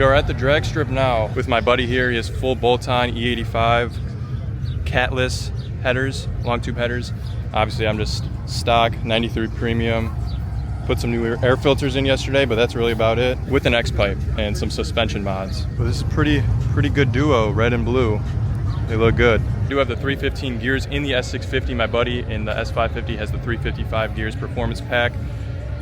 We are at the drag strip now with my buddy here. He has full bolt-on E85 catless headers, long tube headers. Obviously I'm just stock 93 premium. Put some new air filters in yesterday, but that's really about it. With an Xpipe and some suspension mods. But this is pretty good duo, red and blue. They look good. I do have the 315 gears in the S650. My buddy in the S550 has the 355 gears performance pack.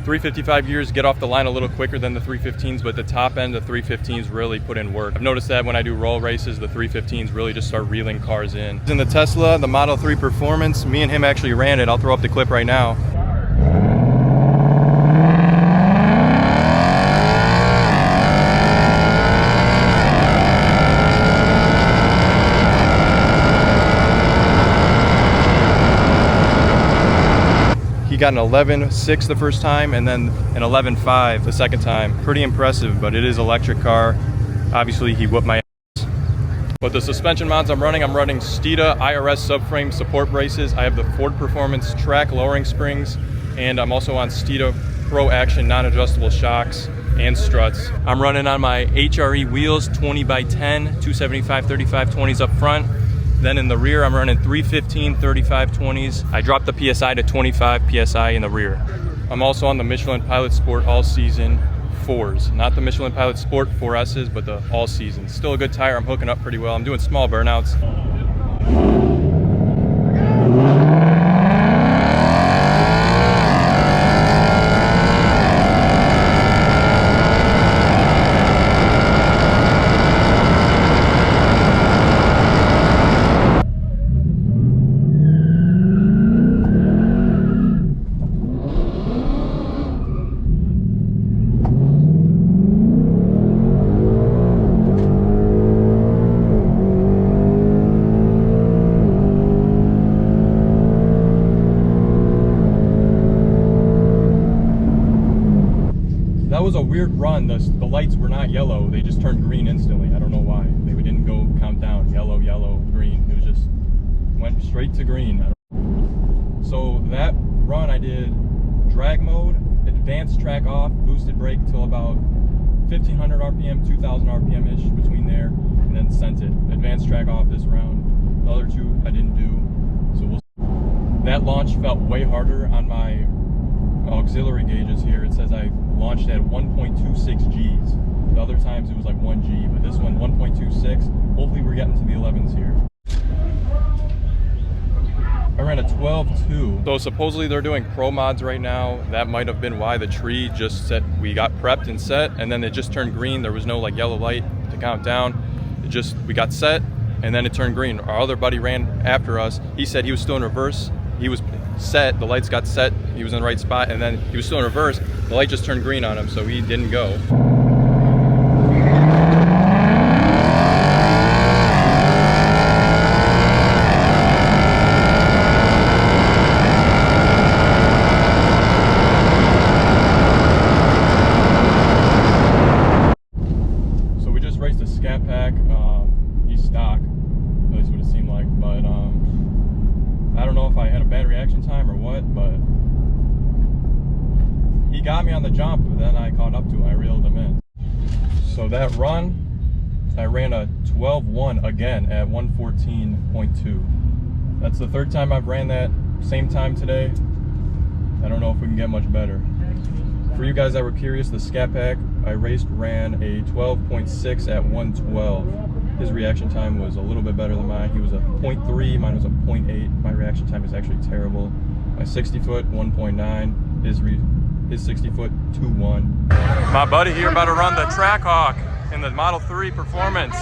355 gears get off the line a little quicker than the 315s, but the top end of 315s really put in work. I've noticed that when I do roll races, the 315s really just start reeling cars in. In the Tesla, the Model 3 Performance, me and him actually ran it. I'll throw up the clip right now. Got an 11.6 the first time and then an 11.5 the second time. Pretty impressive, but it is an electric car. Obviously he whooped my ass. But the suspension mods I'm running Steeda IRS subframe support braces. I have the Ford Performance track lowering springs, and I'm also on Steeda Pro Action non-adjustable shocks and struts. I'm running on my HRE wheels, 20x10, 275/35/20s up front. Then in the rear, I'm running 315 35/20s. I dropped the PSI to 25 PSI in the rear. I'm also on the Michelin Pilot Sport All Season 4s. Not the Michelin Pilot Sport 4Ss, but the All Season. Still a good tire, I'm hooking up pretty well. I'm doing small burnouts. That was a weird run. The lights were not yellow. They just turned green instantly. I don't know why. They didn't go count down. Yellow, yellow, green. It was just went straight to green. So that run I did drag mode, advanced track off, boosted brake till about 1500 RPM, 2000 RPM-ish between there, and then sent it. Advanced track off this round. The other two I didn't do. So we'll see. That launch felt way harder on my auxiliary gauges here. It says I launched at 1.26 Gs. The other times it was like 1 G, but this one 1.26. Hopefully we're getting to the 11s here. I ran a 12.2. So supposedly they're doing pro mods right now. That might have been why the tree just said we got prepped and set, and then it just turned green. There was no like yellow light to count down. We got set and then it turned green. Our other buddy ran after us. He said he was still in reverse. He was set, the lights got set, he was in the right spot, and then he was still in reverse. The light just turned green on him, so he didn't go. So we just raced a Scat Pack. He's stock, at least what it seemed like, but I don't know if I had a bad reaction time or what, but he got me on the jump, but then I caught up to him. I reeled him in. So that run, I ran a 12.1 again at 114.2. That's the third time I've ran that same time today. I don't know if we can get much better. For you guys that were curious, the Scat Pack I ran a 12.6 at 112. His reaction time was a little bit better than mine. He was a 0.3, mine was a 0.8. My reaction time is actually terrible. My 60 foot, 1.9. His 60 foot, 2.1. My buddy here about to run the Trackhawk in the Model 3 Performance.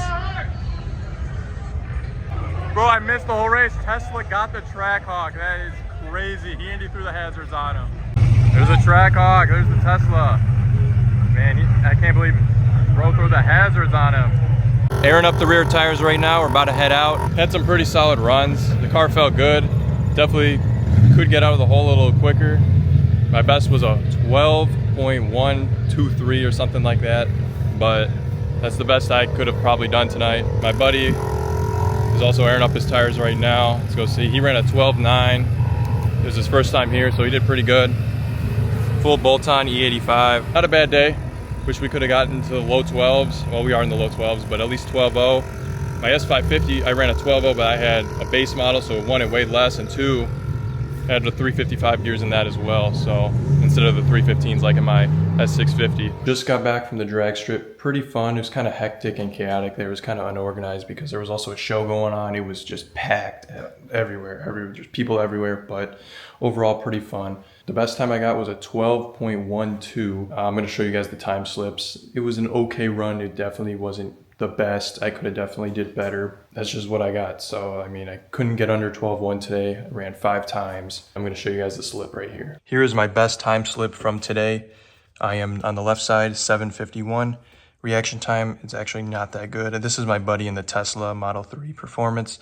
Bro, I missed the whole race. Tesla got the Trackhawk. That is crazy. He threw the hazards on him. There's a Trackhawk. There's the Tesla. Man, I can't believe bro threw the hazards on him. Airing up the rear tires right now. We're about to head out. Had some pretty solid runs. The car felt good. Definitely could get out of the hole a little quicker. My best was a 12.123 or something like that, but that's the best I could have probably done tonight. My buddy is also airing up his tires right now. Let's go see. He ran a 12.9. It was his first time here, so he did pretty good. Full bolt-on E85. Not a bad day. Wish we could have gotten to the low 12s. Well, we are in the low 12s, but at least 12.0. My S550, I ran a 12.0, but I had a base model, so one, it weighed less, and two, had the 355 gears in that as well. So instead of the 315s like in my S650. Just got back from the drag strip. Pretty fun. It was kind of hectic and chaotic. There was kind of unorganized because there was also a show going on. It was just packed everywhere. There's people everywhere, but overall pretty fun. The best time I got was a 12.12. I'm going to show you guys the time slips. It was an okay run. It definitely wasn't the best. I could have definitely did better. That's just what I got. So, I mean, I couldn't get under 12.1 today. I ran 5 times. I'm going to show you guys the slip right here. Here is my best time slip from today. I am on the left side, 7:51. Reaction time is actually not that good. And this is my buddy in the Tesla Model 3 Performance.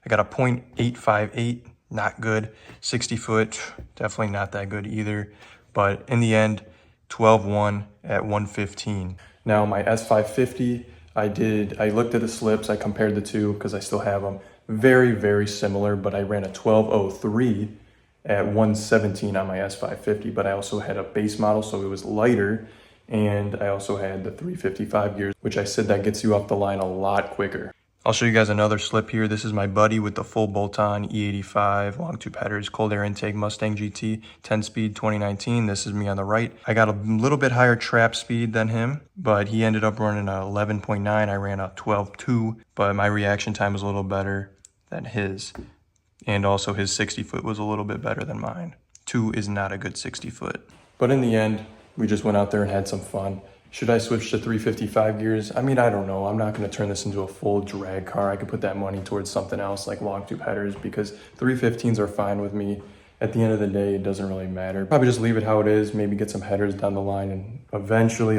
I got a .858, not good. 60 foot, definitely not that good either. But in the end, 12.1 at 115. Now my S550, I looked at the slips, I compared the two because I still have them. Very, very similar, but I ran a 12.03 at 117 on my S550, but I also had a base model, so it was lighter, and I also had the 355 gears, which I said that gets you off the line a lot quicker. I'll show you guys another slip here. This is my buddy with the full bolt-on E85, long tube headers, cold air intake, Mustang GT, 10-speed 2019. This is me on the right. I got a little bit higher trap speed than him, but he ended up running a 11.9. I ran a 12.2, but my reaction time was a little better than his. And also his 60 foot was a little bit better than mine. 2 is not a good 60 foot. But in the end, we just went out there and had some fun. Should I switch to 355 gears? I mean, I don't know. I'm not going to turn this into a full drag car. I could put that money towards something else like long tube headers because 315s are fine with me. At the end of the day, it doesn't really matter. Probably just leave it how it is, maybe get some headers down the line and eventually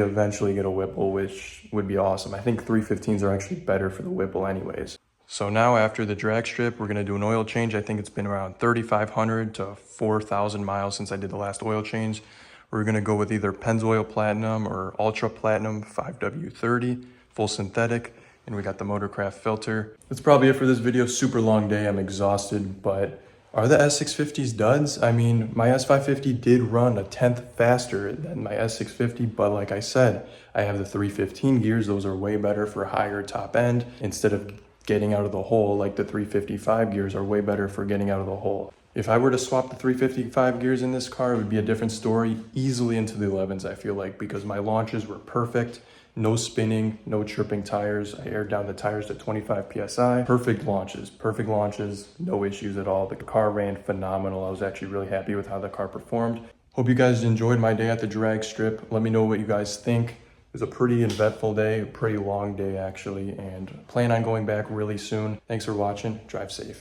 get a Whipple, which would be awesome. I think 315s are actually better for the Whipple anyways. So now after the drag strip, we're going to do an oil change. I think it's been around 3,500 to 4,000 miles since I did the last oil change. We're going to go with either Pennzoil Platinum or Ultra Platinum 5W30, full synthetic, and we got the Motorcraft filter. That's probably it for this video. Super long day. I'm exhausted, but are the S650s duds? I mean, my S550 did run a 1/10 faster than my S650, but like I said, I have the 315 gears. Those are way better for higher top end. Instead of getting out of the hole, like the 355 gears are way better for getting out of the hole. If I were to swap the 355 gears in this car, it would be a different story, easily into the 11s, I feel like, because my launches were perfect. No spinning, no chirping tires. I aired down the tires to 25 PSI. Perfect launches, no issues at all. The car ran phenomenal. I was actually really happy with how the car performed. Hope you guys enjoyed my day at the drag strip. Let me know what you guys think. It was a pretty eventful day, a pretty long day actually, and plan on going back really soon. Thanks for watching. Drive safe.